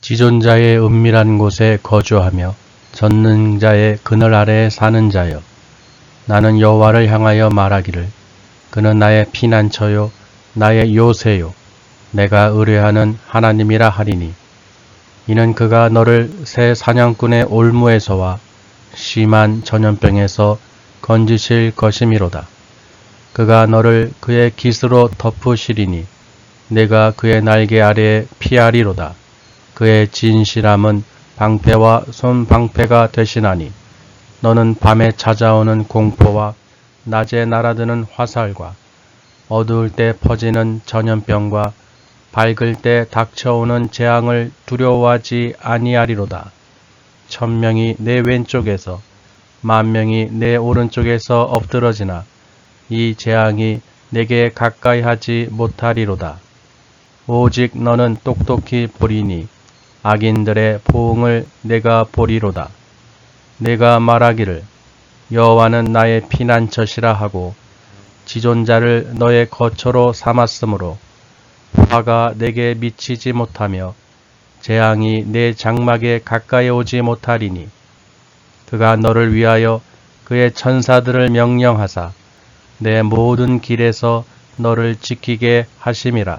지존자의 은밀한 곳에 거주하며 전능자의 그늘 아래에 사는 자여, 나는 여호와를 향하여 말하기를 그는 나의 피난처요 나의 요새요 내가 의뢰하는 하나님이라 하리니, 이는 그가 너를 새 사냥꾼의 올무에서와 심한 전염병에서 건지실 것이미로다. 그가 너를 그의 깃으로 덮으시리니 내가 그의 날개 아래에 피하리로다. 그의 진실함은 방패와 손방패가 되시나니, 너는 밤에 찾아오는 공포와 낮에 날아드는 화살과 어두울 때 퍼지는 전염병과 밝을 때 닥쳐오는 재앙을 두려워하지 아니하리로다. 1000명이 내 왼쪽에서 10,000명이 내 오른쪽에서 엎드러지나 이 재앙이 내게 가까이 하지 못하리로다. 오직 너는 똑똑히 보리니 악인들의 포응을 내가 보리로다. 내가 말하기를 여호와는 나의 피난처시라 하고 지존자를 너의 거처로 삼았으므로 화가 내게 미치지 못하며 재앙이 내 장막에 가까이 오지 못하리니, 그가 너를 위하여 그의 천사들을 명령하사 내 모든 길에서 너를 지키게 하심이라.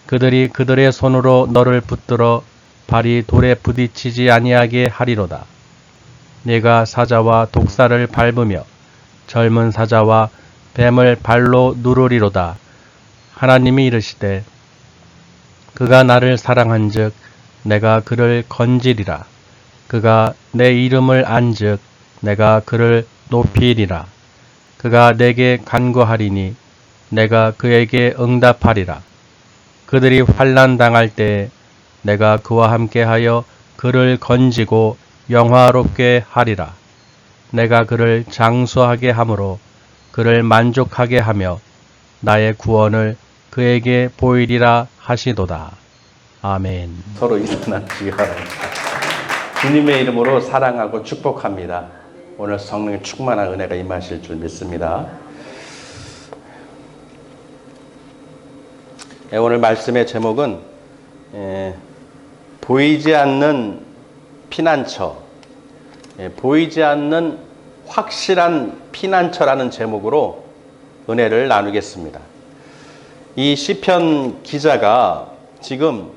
그들이 그들의 손으로 너를 붙들어 발이 돌에 부딪히지 아니하게 하리로다. 네가 사자와 독사를 밟으며 젊은 사자와 뱀을 발로 누르리로다. 하나님이 이르시되 그가 나를 사랑한즉 내가 그를 건지리라. 그가 내 이름을 안즉 내가 그를 높이리라. 그가 내게 간구하리니 내가 그에게 응답하리라. 그들이 환난 당할 때에 내가 그와 함께하여 그를 건지고 영화롭게 하리라. 내가 그를 장수하게 함으로 그를 만족하게 하며 나의 구원을 그에게 보이리라 하시도다. 아멘. 서로 일어나시기 바랍니다. 주님의 이름으로 사랑하고 축복합니다. 오늘 성령의 충만한 은혜가 임하실 줄 믿습니다. 오늘 말씀의 제목은 보이지 않는 피난처, 보이지 않는 확실한 피난처라는 제목으로 은혜를 나누겠습니다. 이 시편 기자가 지금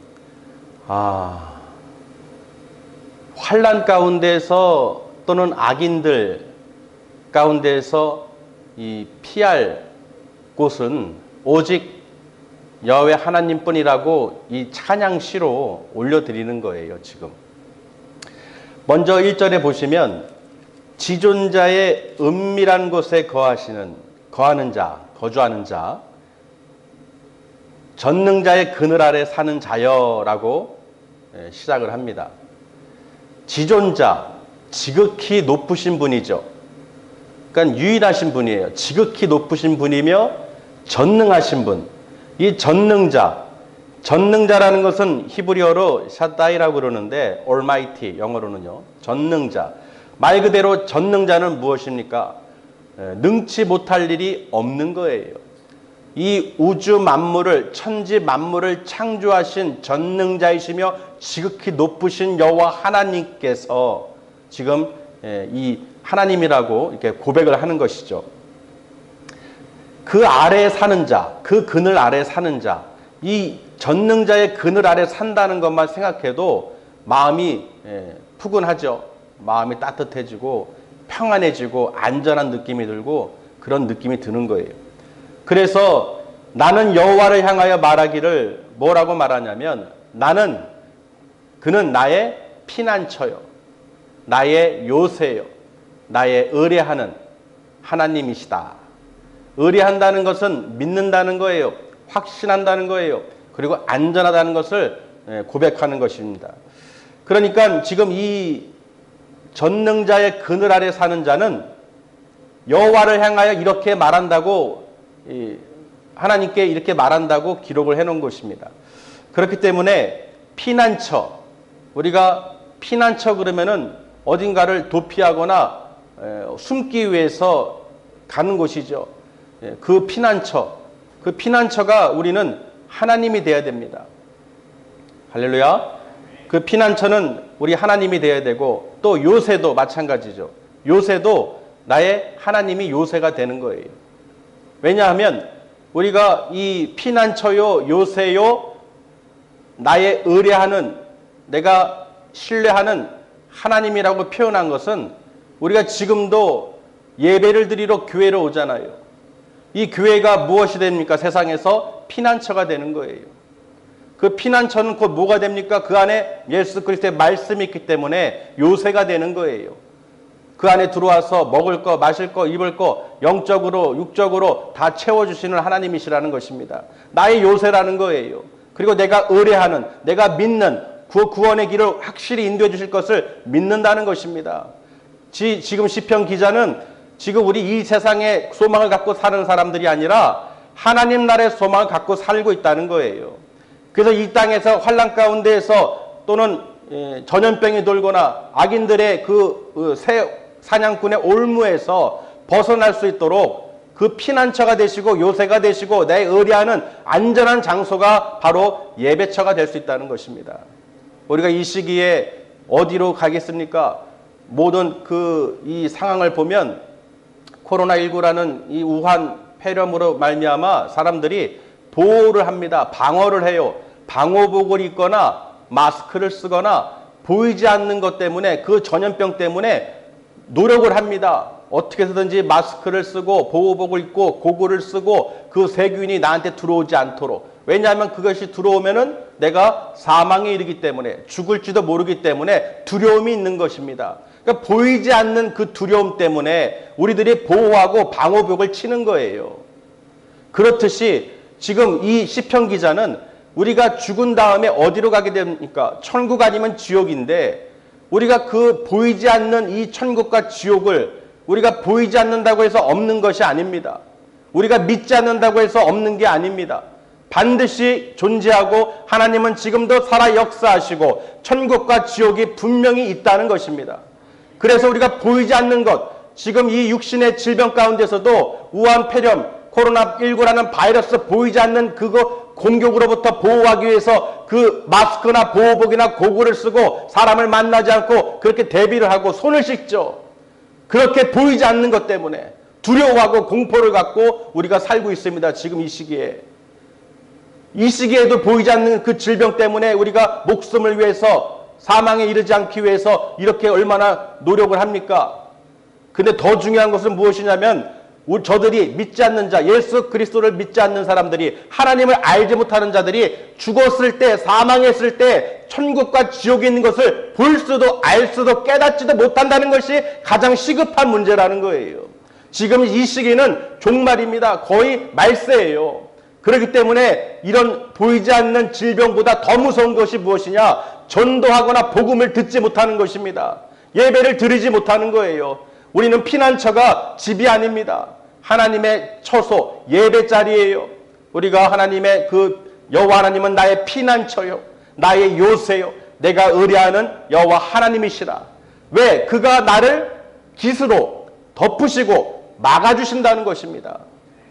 환난 가운데서 또는 악인들 가운데서 이 피할 곳은 오직 여호와 하나님뿐이라고 이 찬양시로 올려드리는 거예요. 지금 먼저 1절에 보시면 지존자의 은밀한 곳에 거주하는 자, 전능자의 그늘 아래 사는 자여라고 시작을 합니다. 지존자, 지극히 높으신 분이죠. 그러니까 유일하신 분이에요. 지극히 높으신 분이며 전능하신 분. 이 전능자라는 것은 히브리어로 샤다이라고 그러는데 Almighty, 영어로는요. 전능자. 말 그대로 전능자는 무엇입니까? 능치 못할 일이 없는 거예요. 이 우주 만물을, 천지 만물을 창조하신 전능자이시며 지극히 높으신 여호와 하나님께서 지금 이 하나님이라고 이렇게 고백을 하는 것이죠. 그 아래에 사는 자, 그 그늘 아래에 사는 자, 이 전능자의 그늘 아래 산다는 것만 생각해도 마음이 푸근하죠. 마음이 따뜻해지고 평안해지고 안전한 느낌이 들고 그런 느낌이 드는 거예요. 그래서 나는 여호와를 향하여 말하기를 뭐라고 말하냐면, 그는 나의 피난처요, 나의 요새요, 나의 의뢰하는 하나님이시다. 의뢰한다는 것은 믿는다는 거예요. 확신한다는 거예요. 그리고 안전하다는 것을 고백하는 것입니다. 그러니까 지금 이 전능자의 그늘 아래 사는 자는 여호와를 향하여 이렇게 말한다고, 하나님께 이렇게 말한다고 기록을 해놓은 것입니다. 그렇기 때문에 피난처, 우리가 피난처 그러면은 어딘가를 도피하거나 숨기 위해서 가는 곳이죠. 그 피난처가 우리는 하나님이 되어야 됩니다. 할렐루야. 그 피난처는 우리 하나님이 되어야 되고 또 요새도 마찬가지죠. 요새도 나의 하나님이 요새가 되는 거예요. 왜냐하면 우리가 이 피난처요, 요새요, 나의 의뢰하는, 내가 신뢰하는 하나님이라고 표현한 것은 우리가 지금도 예배를 드리러 교회로 오잖아요. 이 교회가 무엇이 됩니까? 세상에서 피난처가 되는 거예요. 그 피난처는 곧 뭐가 됩니까? 그 안에 예수 그리스도의 말씀이 있기 때문에 요새가 되는 거예요. 그 안에 들어와서 먹을 거, 마실 거, 입을 거 영적으로, 육적으로 다 채워주시는 하나님이시라는 것입니다. 나의 요새라는 거예요. 그리고 내가 의뢰하는, 내가 믿는 구원의 길을 확실히 인도해 주실 것을 믿는다는 것입니다. 지금 시편 기자는 지금 우리 이 세상에 소망을 갖고 사는 사람들이 아니라 하나님 나라의 소망을 갖고 살고 있다는 거예요. 그래서 이 땅에서 환난 가운데에서 또는 전염병이 돌거나 악인들의 그 사냥꾼의 올무에서 벗어날 수 있도록 그 피난처가 되시고 요새가 되시고 내 의뢰하는 안전한 장소가 바로 예배처가 될 수 있다는 것입니다. 우리가 이 시기에 어디로 가겠습니까? 모든 이 상황을 보면 코로나19라는 이 우한 폐렴으로 말미암아 사람들이 보호를 합니다. 방어를 해요. 방호복을 입거나 마스크를 쓰거나 보이지 않는 것 때문에 그 전염병 때문에 노력을 합니다. 어떻게 해서든지 마스크를 쓰고 보호복을 입고 고글을 쓰고 그 세균이 나한테 들어오지 않도록. 왜냐하면 그것이 들어오면은 내가 사망에 이르기 때문에 죽을지도 모르기 때문에 두려움이 있는 것입니다. 그러니까 보이지 않는 그 두려움 때문에 우리들이 보호하고 방호벽을 치는 거예요. 그렇듯이 지금 이 시편 기자는 우리가 죽은 다음에 어디로 가게 됩니까? 천국 아니면 지옥인데 우리가 그 보이지 않는 이 천국과 지옥을 우리가 보이지 않는다고 해서 없는 것이 아닙니다. 우리가 믿지 않는다고 해서 없는 게 아닙니다. 반드시 존재하고 하나님은 지금도 살아 역사하시고 천국과 지옥이 분명히 있다는 것입니다. 그래서 우리가 보이지 않는 것, 지금 이 육신의 질병 가운데서도 우한 폐렴, 코로나19라는 바이러스 보이지 않는 그거 공격으로부터 보호하기 위해서 그 마스크나 보호복이나 고글을 쓰고 사람을 만나지 않고 그렇게 대비를 하고 손을 씻죠. 그렇게 보이지 않는 것 때문에 두려워하고 공포를 갖고 우리가 살고 있습니다. 지금 이 시기에. 이 시기에도 보이지 않는 그 질병 때문에 우리가 목숨을 위해서 사망에 이르지 않기 위해서 이렇게 얼마나 노력을 합니까? 근데 더 중요한 것은 무엇이냐면 저들이 믿지 않는 자, 예수 그리스도를 믿지 않는 사람들이 하나님을 알지 못하는 자들이 죽었을 때, 사망했을 때 천국과 지옥이 있는 것을 볼 수도 알 수도 깨닫지도 못한다는 것이 가장 시급한 문제라는 거예요. 지금 이 시기는 종말입니다. 거의 말세예요. 그렇기 때문에 이런 보이지 않는 질병보다 더 무서운 것이 무엇이냐? 전도하거나 복음을 듣지 못하는 것입니다. 예배를 드리지 못하는 거예요. 우리는 피난처가 집이 아닙니다. 하나님의 처소, 예배 자리예요. 우리가 하나님의 여호와 하나님은 나의 피난처요, 나의 요새요, 내가 의뢰하는 여호와 하나님이시라. 왜? 그가 나를 깃으로 덮으시고 막아주신다는 것입니다.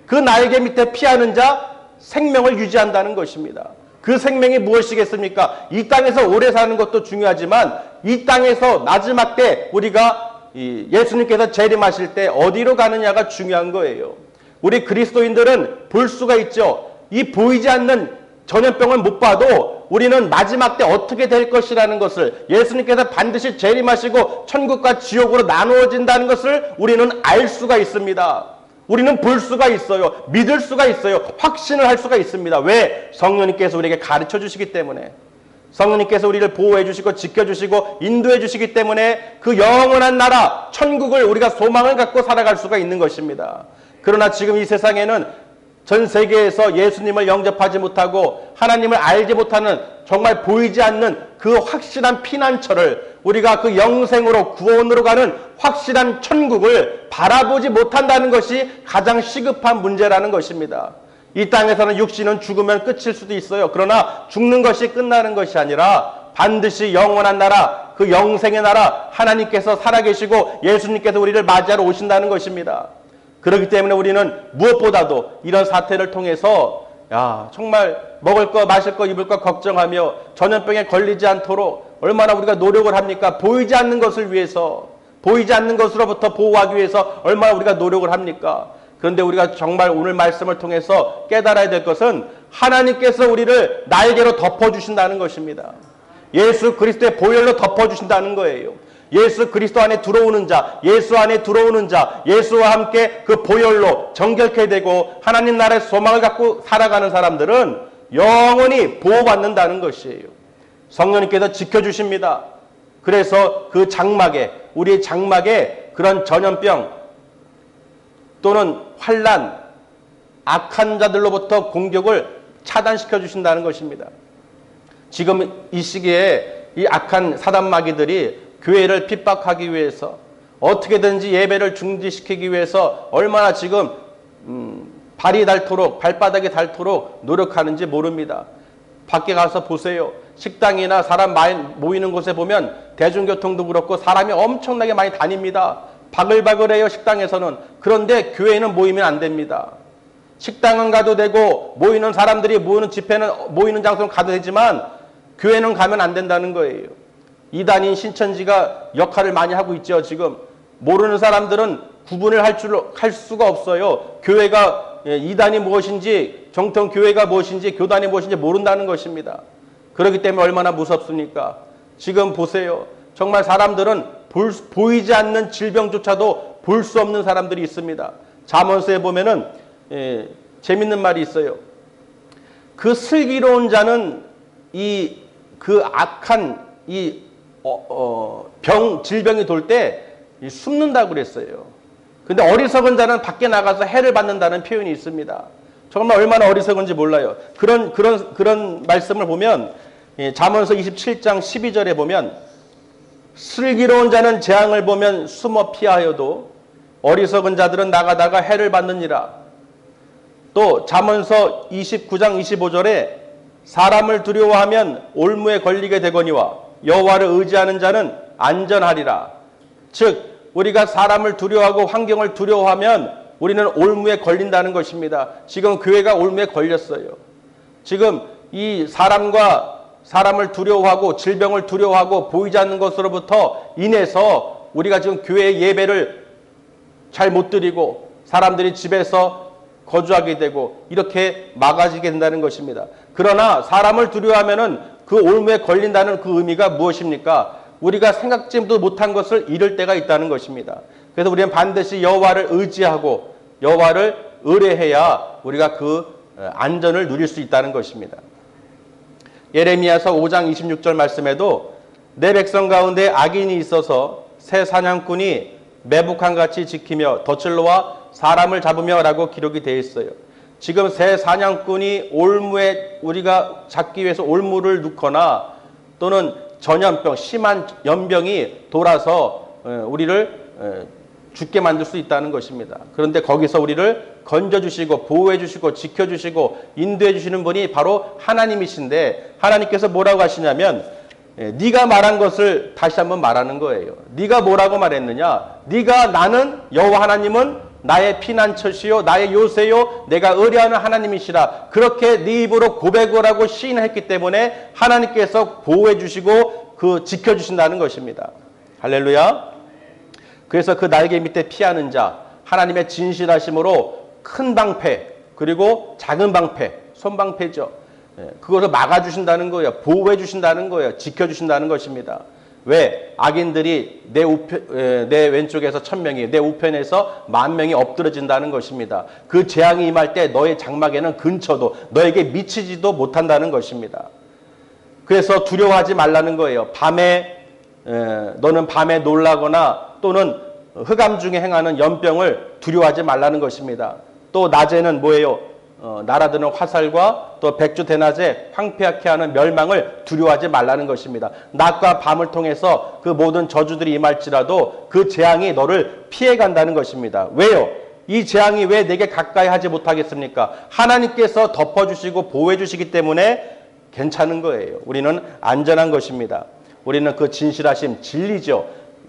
그 날개 밑에 피하는 자 생명을 유지한다는 것입니다. 그 생명이 무엇이겠습니까? 이 땅에서 오래 사는 것도 중요하지만 이 땅에서 마지막 때 우리가 예수님께서 재림하실 때 어디로 가느냐가 중요한 거예요. 우리 그리스도인들은 볼 수가 있죠. 이 보이지 않는 전염병을 못 봐도 우리는 마지막 때 어떻게 될 것이라는 것을, 예수님께서 반드시 재림하시고 천국과 지옥으로 나누어진다는 것을 우리는 알 수가 있습니다. 우리는 볼 수가 있어요. 믿을 수가 있어요. 확신을 할 수가 있습니다. 왜? 성령님께서 우리에게 가르쳐 주시기 때문에. 성령님께서 우리를 보호해 주시고 지켜주시고 인도해 주시기 때문에 그 영원한 나라 천국을 우리가 소망을 갖고 살아갈 수가 있는 것입니다. 그러나 지금 이 세상에는 전 세계에서 예수님을 영접하지 못하고 하나님을 알지 못하는 정말 보이지 않는 그 확실한 피난처를, 우리가 그 영생으로 구원으로 가는 확실한 천국을 바라보지 못한다는 것이 가장 시급한 문제라는 것입니다. 이 땅에서는 육신은 죽으면 끝일 수도 있어요. 그러나 죽는 것이 끝나는 것이 아니라 반드시 영원한 나라, 그 영생의 나라, 하나님께서 살아계시고 예수님께서 우리를 맞이하러 오신다는 것입니다. 그렇기 때문에 우리는 무엇보다도 이런 사태를 통해서 정말 먹을 거, 마실 거, 입을 거 걱정하며 전염병에 걸리지 않도록 얼마나 우리가 노력을 합니까? 보이지 않는 것을 위해서, 보이지 않는 것으로부터 보호하기 위해서 얼마나 우리가 노력을 합니까? 그런데 우리가 정말 오늘 말씀을 통해서 깨달아야 될 것은 하나님께서 우리를 날개로 덮어주신다는 것입니다. 예수 그리스도의 보혈로 덮어주신다는 거예요. 예수 그리스도 안에 들어오는 자, 예수 안에 들어오는 자, 예수와 함께 그 보혈로 정결케 되고 하나님 나라의 소망을 갖고 살아가는 사람들은 영원히 보호받는다는 것이에요. 성령님께서 지켜주십니다. 그래서 그 장막에, 우리의 장막에 그런 전염병 또는 환난, 악한 자들로부터 공격을 차단시켜 주신다는 것입니다. 지금 이 시기에 이 악한 사단마귀들이 교회를 핍박하기 위해서 어떻게든지 예배를 중지시키기 위해서 얼마나 지금 발이 닳도록, 발바닥이 닳도록 노력하는지 모릅니다. 밖에 가서 보세요. 식당이나 사람 많이 모이는 곳에 보면 대중교통도 그렇고 사람이 엄청나게 많이 다닙니다. 바글바글해요, 식당에서는. 그런데 교회는 모이면 안 됩니다. 식당은 가도 되고 모이는 사람들이 모이는 집회는 모이는 장소는 가도 되지만 교회는 가면 안 된다는 거예요. 이단인 신천지가 역할을 많이 하고 있죠. 지금 모르는 사람들은 구분을 할 수가 없어요. 교회가 이단이 무엇인지, 정통 교회가 무엇인지, 교단이 무엇인지 모른다는 것입니다. 그렇기 때문에 얼마나 무섭습니까? 지금 보세요. 정말 사람들은 보이지 않는 질병조차도 볼 수 없는 사람들이 있습니다. 잠언서에 보면은 재밌는 말이 있어요. 그 슬기로운 자는 그 악한 질병이 돌 때 숨는다고 그랬어요. 근데 어리석은 자는 밖에 나가서 해를 받는다는 표현이 있습니다. 정말 얼마나 어리석은지 몰라요. 그런 말씀을 보면 잠언서 27장 12절에 보면 슬기로운 자는 재앙을 보면 숨어 피하여도 어리석은 자들은 나가다가 해를 받느니라. 또 잠언서 29장 25절에 사람을 두려워하면 올무에 걸리게 되거니와 여호와를 의지하는 자는 안전하리라. 즉 우리가 사람을 두려워하고 환경을 두려워하면 우리는 올무에 걸린다는 것입니다. 지금 교회가 올무에 걸렸어요. 지금 이 사람을 두려워하고 질병을 두려워하고 보이지 않는 것으로부터 인해서 우리가 지금 교회 예배를 잘 못 드리고 사람들이 집에서 거주하게 되고 이렇게 막아지게 된다는 것입니다. 그러나 사람을 두려워하면은 그 올무에 걸린다는 그 의미가 무엇입니까? 우리가 생각지도 못한 것을 잃을 때가 있다는 것입니다. 그래서 우리는 반드시 여호와를 의지하고 여호와를 의뢰해야 우리가 그 안전을 누릴 수 있다는 것입니다. 예레미야서 5장 26절 말씀에도 내 백성 가운데 악인이 있어서 새 사냥꾼이 매복한같이 지키며 덫을로와 사람을 잡으며 라고 기록이 되어 있어요. 지금 새 사냥꾼이 올무에 우리가 잡기 위해서 올무를 넣거나 또는 전염병, 심한 연병이 돌아서 우리를 죽게 만들 수 있다는 것입니다. 그런데 거기서 우리를 건져주시고 보호해주시고 지켜주시고 인도해주시는 분이 바로 하나님이신데 하나님께서 뭐라고 하시냐면 네가 말한 것을 다시 한번 말하는 거예요. 네가 뭐라고 말했느냐? 네가 나는 여호와 하나님은 나의 피난처시요 나의 요새요 내가 의뢰하는 하나님이시라. 그렇게 네 입으로 고백을 하고 시인했기 때문에 하나님께서 보호해 주시고 지켜주신다는 것입니다. 할렐루야. 그래서 그 날개 밑에 피하는 자 하나님의 진실하심으로 큰 방패 그리고 작은 방패 손방패죠. 그것을 막아주신다는 거예요. 보호해 주신다는 거예요. 지켜주신다는 것입니다. 왜? 악인들이 내 왼쪽에서 1000명이 내 우편에서 10,000명이 엎드러진다는 것입니다. 그 재앙이 임할 때 너의 장막에는 근처도 너에게 미치지도 못한다는 것입니다. 그래서 두려워하지 말라는 거예요. 너는 밤에 놀라거나 또는 흑암 중에 행하는 연병을 두려워하지 말라는 것입니다. 또 낮에는 뭐예요? 날아드는 화살과 또 백주 대낮에 황폐하게 하는 멸망을 두려워하지 말라는 것입니다. 낮과 밤을 통해서 그 모든 저주들이 임할지라도 그 재앙이 너를 피해간다는 것입니다. 왜요? 이 재앙이 왜 내게 가까이 하지 못하겠습니까? 하나님께서 덮어주시고 보호해주시기 때문에 괜찮은 거예요. 우리는 안전한 것입니다. 우리는 그 진실하심, 진리죠.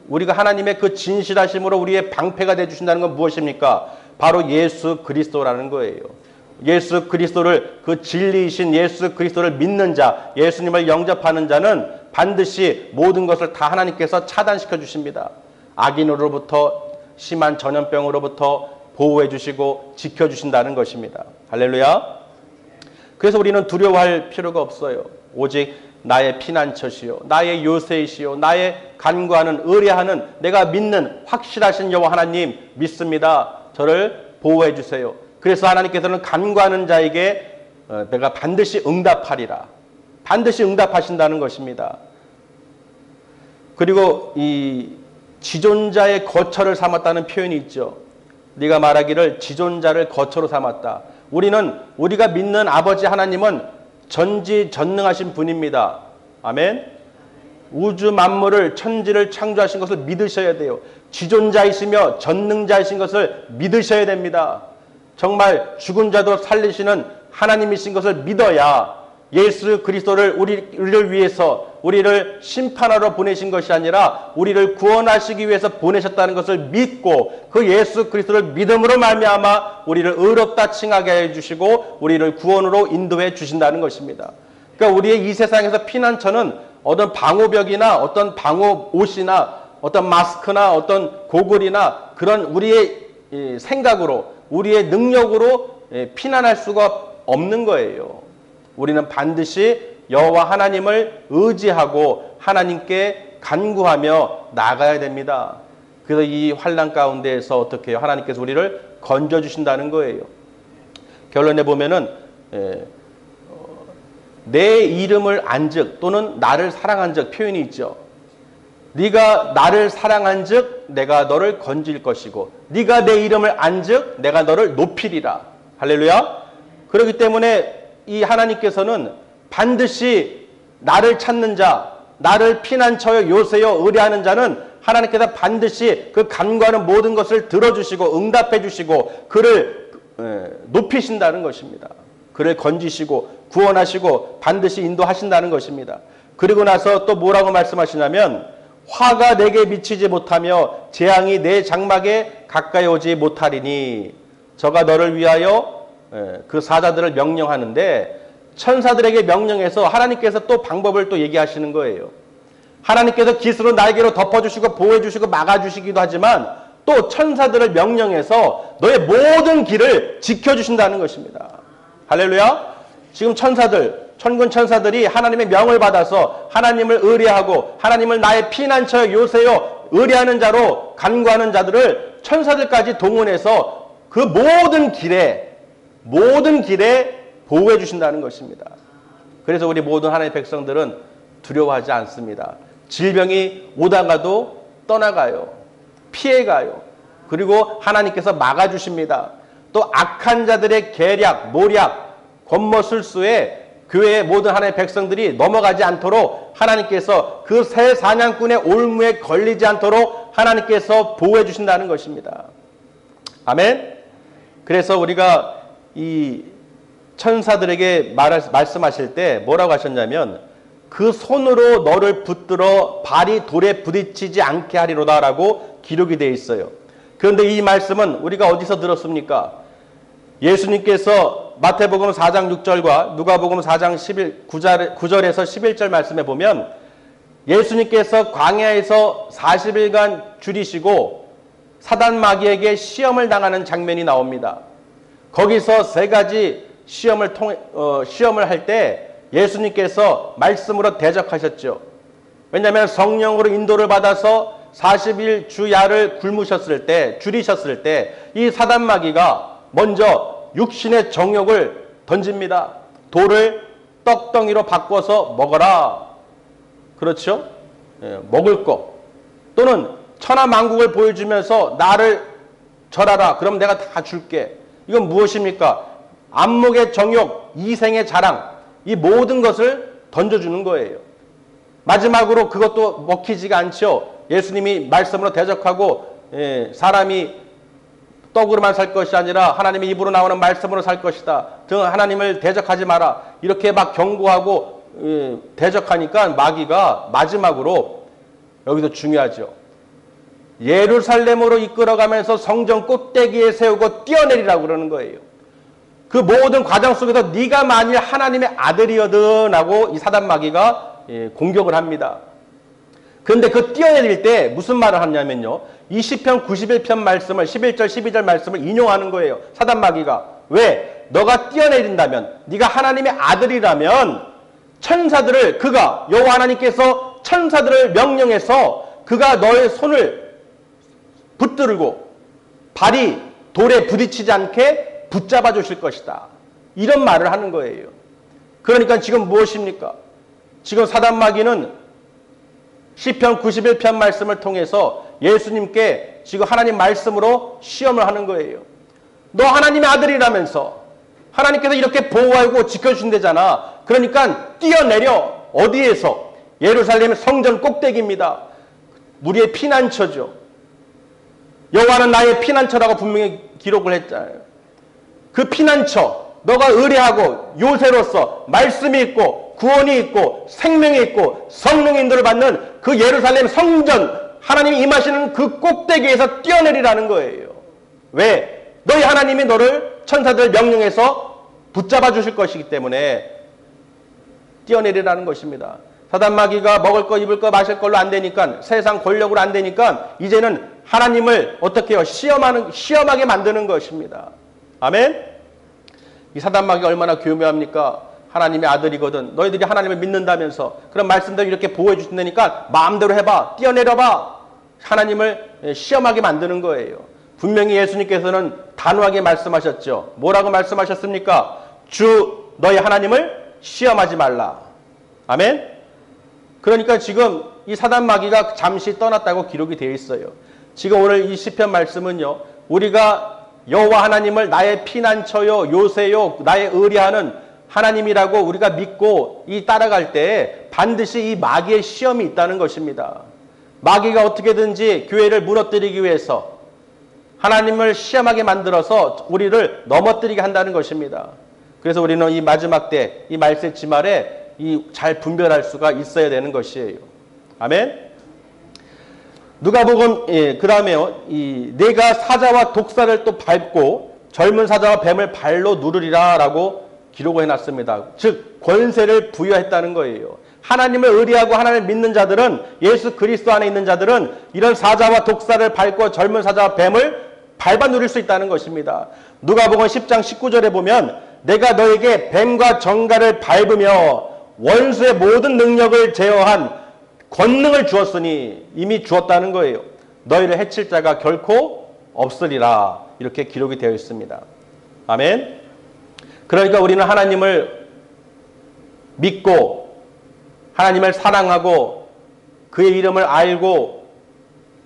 우리가 하나님의 그 진실하심으로 우리의 방패가 되어주신다는 건 무엇입니까? 바로 예수 그리스도라는 거예요. 예수 그리스도를 그 진리이신 예수 그리스도를 믿는 자, 예수님을 영접하는 자는 반드시 모든 것을 다 하나님께서 차단시켜 주십니다. 악인으로부터, 심한 전염병으로부터 보호해 주시고 지켜 주신다는 것입니다. 할렐루야. 그래서 우리는 두려워할 필요가 없어요. 오직 나의 피난처시요, 나의 요새이시요, 나의 간구하는, 의뢰하는, 내가 믿는 확실하신 여호와 하나님 믿습니다. 저를 보호해 주세요. 그래서 하나님께서는 간구하는 자에게 내가 반드시 응답하리라. 반드시 응답하신다는 것입니다. 그리고 이 지존자의 거처를 삼았다는 표현이 있죠. 네가 말하기를 지존자를 거처로 삼았다. 우리가 믿는 아버지 하나님은 전지전능하신 분입니다. 아멘. 우주 만물을, 천지를 창조하신 것을 믿으셔야 돼요. 지존자이시며 전능자이신 것을 믿으셔야 됩니다. 정말 죽은 자도 살리시는 하나님이신 것을 믿어야 예수 그리스도를 우리를 위해서, 우리를 심판하러 보내신 것이 아니라 우리를 구원하시기 위해서 보내셨다는 것을 믿고 그 예수 그리스도를 믿음으로 말미암아 우리를 의롭다 칭하게 해주시고 우리를 구원으로 인도해 주신다는 것입니다. 그러니까 우리의 이 세상에서 피난처는 어떤 방호벽이나 어떤 방호 옷이나 어떤 마스크나 어떤 고글이나 그런 우리의 생각으로, 우리의 능력으로 피난할 수가 없는 거예요. 우리는 반드시 여호와 하나님을 의지하고 하나님께 간구하며 나가야 됩니다. 그래서 이 환난 가운데에서 어떻게 해요? 하나님께서 우리를 건져주신다는 거예요. 결론에 보면은 내 이름을 안즉 또는 나를 사랑한즉 표현이 있죠. 네가 나를 사랑한즉 내가 너를 건질 것이고 네가 내 이름을 안즉 내가 너를 높이리라. 할렐루야. 그렇기 때문에 이 하나님께서는 반드시 나를 찾는 자, 나를 피난처여 요새여 의뢰하는 자는 하나님께서 반드시 그 간구하는 모든 것을 들어주시고 응답해 주시고 그를 높이신다는 것입니다. 그를 건지시고 구원하시고 반드시 인도하신다는 것입니다. 그리고 나서 또 뭐라고 말씀하시냐면 화가 내게 미치지 못하며 재앙이 내 장막에 가까이 오지 못하리니 저가 너를 위하여 그 사자들을 명령하는데 천사들에게 명령해서 하나님께서 또 방법을 또 얘기하시는 거예요. 하나님께서 깃으로 날개로 덮어주시고 보호해주시고 막아주시기도 하지만 또 천사들을 명령해서 너의 모든 길을 지켜주신다는 것입니다. 할렐루야. 지금 천군 천사들이 하나님의 명을 받아서 하나님을 의뢰하고 하나님을 나의 피난처 요새요 의뢰하는 자로 간구하는 자들을 천사들까지 동원해서 그 모든 길에 보호해 주신다는 것입니다. 그래서 우리 모든 하나님의 백성들은 두려워하지 않습니다. 질병이 오다가도 떠나가요. 피해가요. 그리고 하나님께서 막아주십니다. 또 악한 자들의 계략, 모략, 권모술수에 교회의 모든 하나님의 백성들이 넘어가지 않도록 하나님께서 그 새 사냥꾼의 올무에 걸리지 않도록 하나님께서 보호해 주신다는 것입니다. 아멘. 그래서 우리가 이 천사들에게 말씀하실 때 뭐라고 하셨냐면 그 손으로 너를 붙들어 발이 돌에 부딪히지 않게 하리로다 라고 기록이 되어 있어요. 그런데 이 말씀은 우리가 어디서 들었습니까? 예수님께서 마태복음 4장 6절과 누가복음 4장 9절에서 11절 말씀에 보면 예수님께서 광야에서 40일간 줄이시고 사단 마귀에게 시험을 당하는 장면이 나옵니다. 거기서 세 가지 시험을 할 때 예수님께서 말씀으로 대적하셨죠. 왜냐하면 성령으로 인도를 받아서 40일 주야를 줄이셨을 때 이 사단 마귀가 먼저 육신의 정욕을 던집니다. 돌을 떡덩이로 바꿔서 먹어라. 그렇죠? 먹을 거. 또는 천하만국을 보여주면서 나를 절하라. 그럼 내가 다 줄게. 이건 무엇입니까? 안목의 정욕, 이생의 자랑, 이 모든 것을 던져주는 거예요. 마지막으로 그것도 먹히지가 않죠. 예수님이 말씀으로 대적하고 사람이 떡으로만 살 것이 아니라 하나님의 입으로 나오는 말씀으로 살 것이다. 등 하나님을 대적하지 마라. 이렇게 막 경고하고 대적하니까 마귀가 마지막으로 여기서 중요하죠. 예루살렘으로 이끌어가면서 성전 꼭대기에 세우고 뛰어내리라고 그러는 거예요. 그 모든 과정 속에서 네가 만일 하나님의 아들이거든 하고 이 사단 마귀가 공격을 합니다. 그런데 그 뛰어내릴 때 무슨 말을 하냐면요. 이 시편 91편 말씀을 11절 12절 말씀을 인용하는 거예요. 사단 마귀가. 왜? 너가 뛰어내린다면, 네가 하나님의 아들이라면 천사들을, 그가 여호와 하나님께서 천사들을 명령해서 그가 너의 손을 붙들고 발이 돌에 부딪히지 않게 붙잡아 주실 것이다. 이런 말을 하는 거예요. 그러니까 지금 무엇입니까? 지금 사단 마귀는 시편 91편 말씀을 통해서 예수님께 지금 하나님 말씀으로 시험을 하는 거예요. 너 하나님의 아들이라면서 하나님께서 이렇게 보호하고 지켜주신다잖아. 그러니까 뛰어내려. 어디에서? 예루살렘 성전 꼭대기입니다. 우리의 피난처죠. 여호와는 나의 피난처라고 분명히 기록을 했잖아요. 그 피난처, 너가 의뢰하고 요새로서 말씀이 있고 구원이 있고 생명이 있고 성령의 인도를 받는 그 예루살렘 성전, 하나님이 임하시는 그 꼭대기에서 뛰어내리라는 거예요. 왜? 너희 하나님이 너를 천사들 명령해서 붙잡아 주실 것이기 때문에 뛰어내리라는 것입니다. 사단 마귀가 먹을 거 입을 거 마실 걸로 안 되니까, 세상 권력으로 안 되니까 이제는 하나님을 어떻게 해요? 시험하게 만드는 것입니다. 아멘? 이 사단 마귀가 얼마나 교묘합니까? 하나님의 아들이거든. 너희들이 하나님을 믿는다면서 그런 말씀들 이렇게 보호해 주신다니까 마음대로 해봐. 뛰어내려봐. 하나님을 시험하게 만드는 거예요. 분명히 예수님께서는 단호하게 말씀하셨죠. 뭐라고 말씀하셨습니까? 주 너희 하나님을 시험하지 말라. 아멘? 그러니까 지금 이 사단 마귀가 잠시 떠났다고 기록이 되어 있어요. 지금 오늘 이 시편 말씀은요. 우리가 여호와 하나님을 나의 피난처요, 요새요, 나의 의뢰하는 하나님이라고 우리가 믿고 따라갈 때 반드시 이 마귀의 시험이 있다는 것입니다. 마귀가 어떻게든지 교회를 무너뜨리기 위해서 하나님을 시험하게 만들어서 우리를 넘어뜨리게 한다는 것입니다. 그래서 우리는 이 마지막 때, 이 말세지 말에 잘 분별할 수가 있어야 되는 것이에요. 아멘? 누가복음, 그 다음에요. 내가 사자와 독사를 또 밟고 젊은 사자와 뱀을 발로 누르리라 라고 기록을 해놨습니다. 즉 권세를 부여했다는 거예요. 하나님을 의뢰하고 하나님을 믿는 자들은, 예수 그리스도 안에 있는 자들은 이런 사자와 독사를 밟고 젊은 사자와 뱀을 밟아 누릴 수 있다는 것입니다. 누가복음 10장 19절에 보면 내가 너에게 뱀과 정갈을 밟으며 원수의 모든 능력을 제어한 권능을 주었으니, 이미 주었다는 거예요. 너희를 해칠 자가 결코 없으리라. 이렇게 기록이 되어 있습니다. 아멘. 그러니까 우리는 하나님을 믿고 하나님을 사랑하고 그의 이름을 알고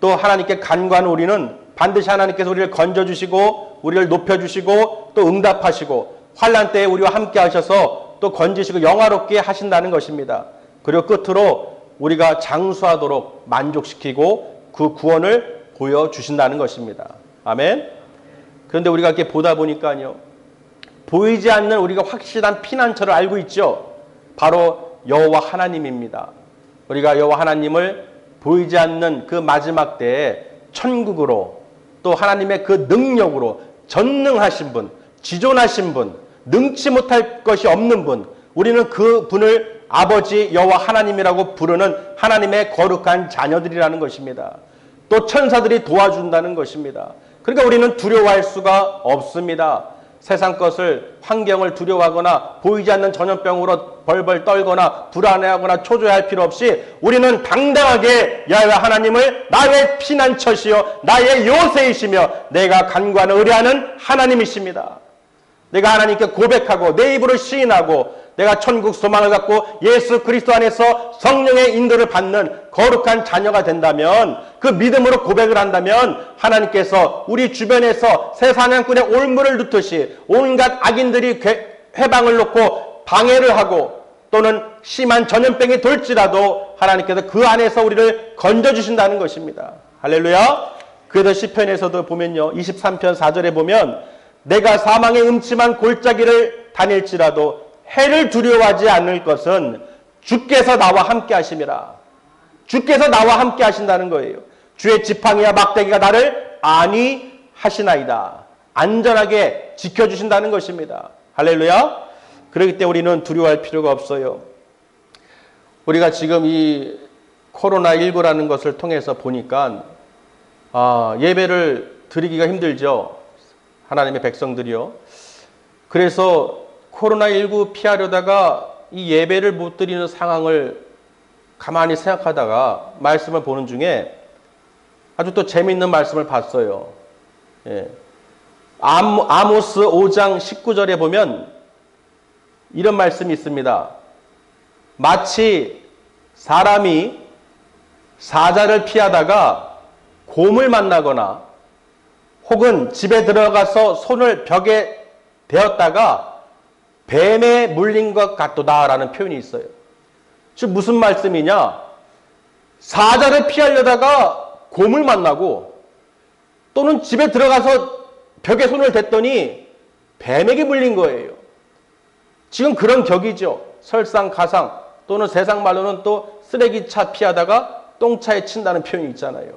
또 하나님께 간구하는 우리는 반드시 하나님께서 우리를 건져주시고 우리를 높여주시고 또 응답하시고 환난 때에 우리와 함께 하셔서 또 건지시고 영화롭게 하신다는 것입니다. 그리고 끝으로 우리가 장수하도록 만족시키고 그 구원을 보여주신다는 것입니다. 아멘. 그런데 우리가 이렇게 보다 보니까요, 보이지 않는 우리가 확실한 피난처를 알고 있죠. 바로 여호와 하나님입니다. 우리가 여호와 하나님을 보이지 않는 그 마지막 때에 천국으로 또 하나님의 그 능력으로 전능하신 분, 지존하신 분, 능치 못할 것이 없는 분, 우리는 그 분을 아버지 여호와 하나님이라고 부르는 하나님의 거룩한 자녀들이라는 것입니다. 또 천사들이 도와준다는 것입니다. 그러니까 우리는 두려워할 수가 없습니다. 세상 것을, 환경을 두려워하거나 보이지 않는 전염병으로 벌벌 떨거나 불안해하거나 초조해할 필요 없이 우리는 당당하게 야훼 하나님을 나의 피난처시요 나의 요새이시며 내가 간구하는 의뢰하는 하나님이십니다. 내가 하나님께 고백하고 내 입으로 시인하고 내가 천국 소망을 갖고 예수 그리스도 안에서 성령의 인도를 받는 거룩한 자녀가 된다면, 그 믿음으로 고백을 한다면 하나님께서 우리 주변에서 새 사냥꾼의 올무를 넣듯이 온갖 악인들이 회방을 놓고 방해를 하고 또는 심한 전염병이 돌지라도 하나님께서 그 안에서 우리를 건져주신다는 것입니다. 할렐루야. 그래서 시편에서도 보면요, 23편 4절에 보면 내가 사망의 음침한 골짜기를 다닐지라도 해를 두려워하지 않을 것은 주께서 나와 함께 하심이라. 주께서 나와 함께 하신다는 거예요. 주의 지팡이와 막대기가 나를 안위하시나이다. 안전하게 지켜주신다는 것입니다. 할렐루야. 그렇기 때문에 우리는 두려워할 필요가 없어요. 우리가 지금 이 코로나19라는 것을 통해서 보니까 예배를 드리기가 힘들죠. 하나님의 백성들이요. 그래서 코로나19 피하려다가 이 예배를 못 드리는 상황을 가만히 생각하다가 말씀을 보는 중에 아주 또 재미있는 말씀을 봤어요. 예. 아모스 5장 19절에 보면 이런 말씀이 있습니다. 마치 사람이 사자를 피하다가 곰을 만나거나 혹은 집에 들어가서 손을 벽에 대었다가 뱀에 물린 것 같도다라는 표현이 있어요. 즉 무슨 말씀이냐? 사자를 피하려다가 곰을 만나고 또는 집에 들어가서 벽에 손을 댔더니 뱀에게 물린 거예요. 지금 그런 격이죠. 설상가상 또는 세상 말로는 또 쓰레기차 피하다가 똥차에 친다는 표현이 있잖아요.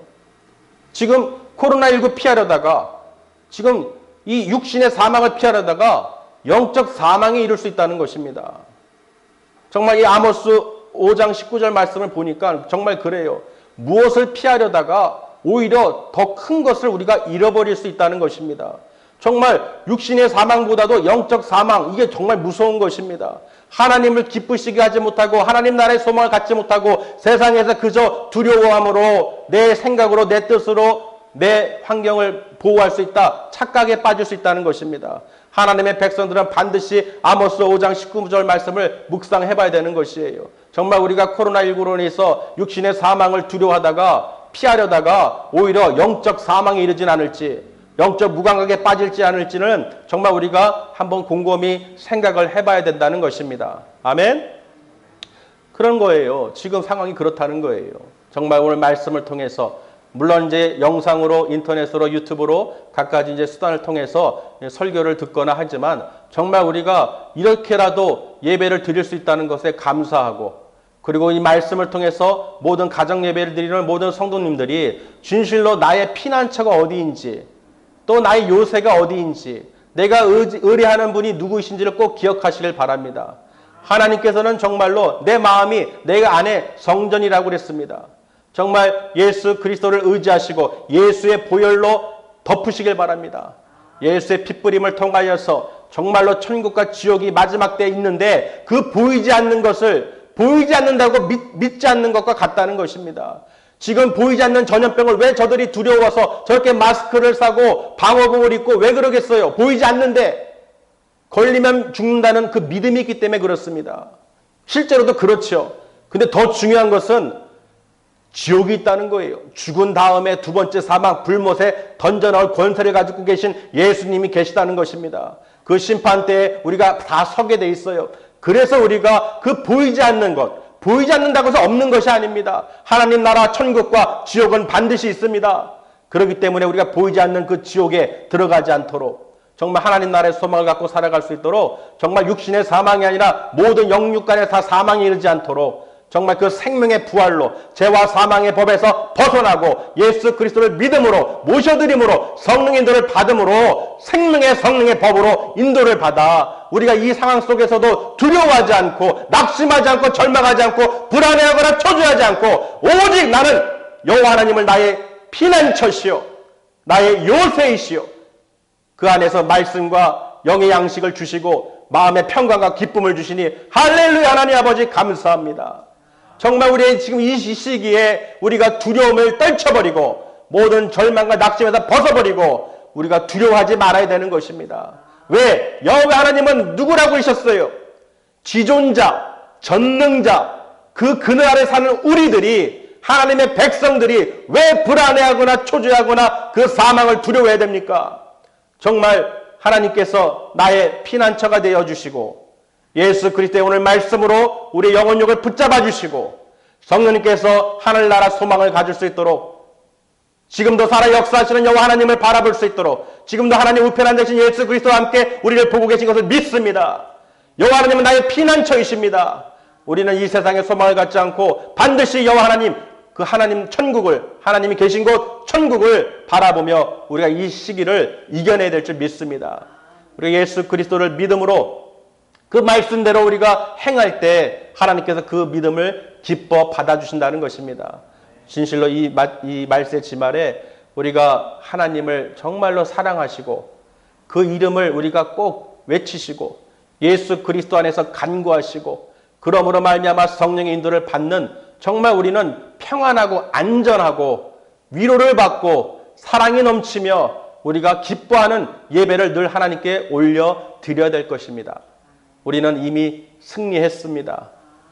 지금 코로나19 피하려다가 지금 이 육신의 사망을 피하려다가 영적 사망에 이를 수 있다는 것입니다. 정말 이 아모스 5장 19절 말씀을 보니까 정말 그래요. 무엇을 피하려다가 오히려 더 큰 것을 우리가 잃어버릴 수 있다는 것입니다. 정말 육신의 사망보다도 영적 사망, 이게 정말 무서운 것입니다. 하나님을 기쁘시게 하지 못하고 하나님 나라의 소망을 갖지 못하고 세상에서 그저 두려워함으로 내 생각으로 내 뜻으로 내 환경을 보호할 수 있다. 착각에 빠질 수 있다는 것입니다. 하나님의 백성들은 반드시 아모스 5장 19절 말씀을 묵상해 봐야 되는 것이에요. 정말 우리가 코로나19로 인해서 육신의 사망을 두려워하다가 피하려다가 오히려 영적 사망에 이르진 않을지, 영적 무감각에 빠질지 않을지는 정말 우리가 한번 곰곰이 생각을 해봐야 된다는 것입니다. 아멘? 그런 거예요. 지금 상황이 그렇다는 거예요. 정말 오늘 말씀을 통해서 물론 이제 영상으로, 인터넷으로, 유튜브로 각가지 이제 수단을 통해서 설교를 듣거나 하지만 정말 우리가 이렇게라도 예배를 드릴 수 있다는 것에 감사하고 그리고 이 말씀을 통해서 모든 가정 예배를 드리는 모든 성도님들이 진실로 나의 피난처가 어디인지 또 나의 요새가 어디인지 내가 의뢰하는 분이 누구이신지를 꼭 기억하시길 바랍니다. 하나님께서는 정말로 내 마음이 내 안에 성전이라고 그랬습니다. 정말 예수 그리스도를 의지하시고 예수의 보혈로 덮으시길 바랍니다. 예수의 핏부림을 통하여서 정말로 천국과 지옥이 마지막 때에 있는데 그 보이지 않는 것을 보이지 않는다고 믿지 않는 것과 같다는 것입니다. 지금 보이지 않는 전염병을 왜 저들이 두려워서 저렇게 마스크를 사고 방호복을 입고 왜 그러겠어요? 보이지 않는데 걸리면 죽는다는 그 믿음이 있기 때문에 그렇습니다. 실제로도 그렇죠. 근데 더 중요한 것은 지옥이 있다는 거예요. 죽은 다음에 두 번째 사망 불못에 던져 넣을 권세를 가지고 계신 예수님이 계시다는 것입니다. 그 심판 때에 우리가 다 서게 돼 있어요. 그래서 우리가 그 보이지 않는 것, 보이지 않는다고 해서 없는 것이 아닙니다. 하나님 나라 천국과 지옥은 반드시 있습니다. 그렇기 때문에 우리가 보이지 않는 그 지옥에 들어가지 않도록 정말 하나님 나라의 소망을 갖고 살아갈 수 있도록 정말 육신의 사망이 아니라 모든 영육 간에 다 사망이 이르지 않도록 정말 그 생명의 부활로 죄와 사망의 법에서 벗어나고 예수 그리스도를 믿음으로 모셔드림으로 성령 인도를 받음으로 생명의 성령의 법으로 인도를 받아 우리가 이 상황 속에서도 두려워하지 않고 낙심하지 않고 절망하지 않고 불안해하거나 초조하지 않고 오직 나는 여호와 하나님을 나의 피난처시요 나의 요새이시요 그 안에서 말씀과 영의 양식을 주시고 마음의 평강과 기쁨을 주시니 할렐루야 하나님 아버지 감사합니다. 정말 우리의 지금 이 시기에 우리가 두려움을 떨쳐버리고 모든 절망과 낙심에서 벗어버리고 우리가 두려워하지 말아야 되는 것입니다. 왜? 여호와 하나님은 누구라고 하셨어요? 지존자, 전능자, 그 그늘 아래 사는 우리들이 하나님의 백성들이 왜 불안해하거나 초조해하거나 그 사망을 두려워해야 됩니까? 정말 하나님께서 나의 피난처가 되어주시고 예수 그리스도의 오늘 말씀으로 우리 영혼력을 붙잡아 주시고 성령님께서 하늘나라 소망을 가질 수 있도록 지금도 살아 역사하시는 여호와 하나님을 바라볼 수 있도록 지금도 하나님 우편한 되신 예수 그리스도와 함께 우리를 보고 계신 것을 믿습니다. 여호와 하나님은 나의 피난처이십니다. 우리는 이 세상에 소망을 갖지 않고 반드시 여호와 하나님 그 하나님 천국을 하나님이 계신 곳 천국을 바라보며 우리가 이 시기를 이겨내야 될 줄 믿습니다. 우리 예수 그리스도를 믿음으로 그 말씀대로 우리가 행할 때 하나님께서 그 믿음을 기뻐 받아주신다는 것입니다. 진실로 이 말세 지말에 우리가 하나님을 정말로 사랑하시고 그 이름을 우리가 꼭 외치시고 예수 그리스도 안에서 간구하시고 그러므로 말미암아 성령의 인도를 받는 정말 우리는 평안하고 안전하고 위로를 받고 사랑이 넘치며 우리가 기뻐하는 예배를 늘 하나님께 올려드려야 될 것입니다. 우리는 이미 승리했습니다.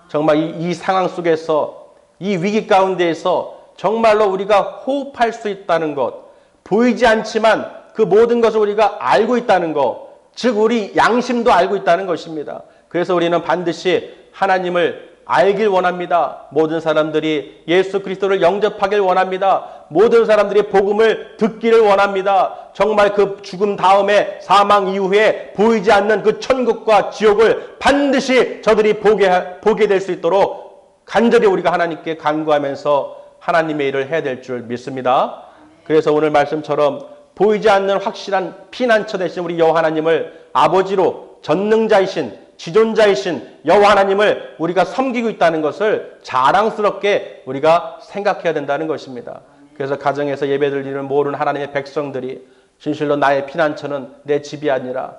정말 이 상황 속에서 이 위기 가운데에서 정말로 우리가 호흡할 수 있다는 것, 보이지 않지만 그 모든 것을 우리가 알고 있다는 것, 즉 우리 양심도 알고 있다는 것입니다. 그래서 우리는 반드시 하나님을 알길 원합니다. 모든 사람들이 예수 그리스도를 영접하길 원합니다. 모든 사람들이 복음을 듣기를 원합니다. 정말 그 죽음 다음에 사망 이후에 보이지 않는 그 천국과 지옥을 반드시 저들이 보게 될 수 있도록 간절히 우리가 하나님께 간구하면서 하나님의 일을 해야 될 줄 믿습니다. 그래서 오늘 말씀처럼 보이지 않는 확실한 피난처 되신 우리 여호와 하나님을 아버지로 전능자이신 지존자이신 여호와 하나님을 우리가 섬기고 있다는 것을 자랑스럽게 우리가 생각해야 된다는 것입니다. 그래서 가정에서 예배드리는 모든 하나님의 백성들이 진실로 나의 피난처는 내 집이 아니라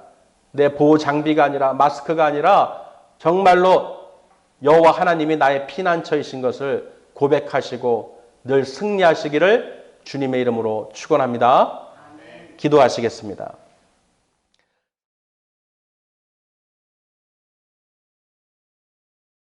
내 보호 장비가 아니라 마스크가 아니라 정말로 여호와 하나님이 나의 피난처이신 것을 고백하시고 늘 승리하시기를 주님의 이름으로 축원합니다. 기도하시겠습니다.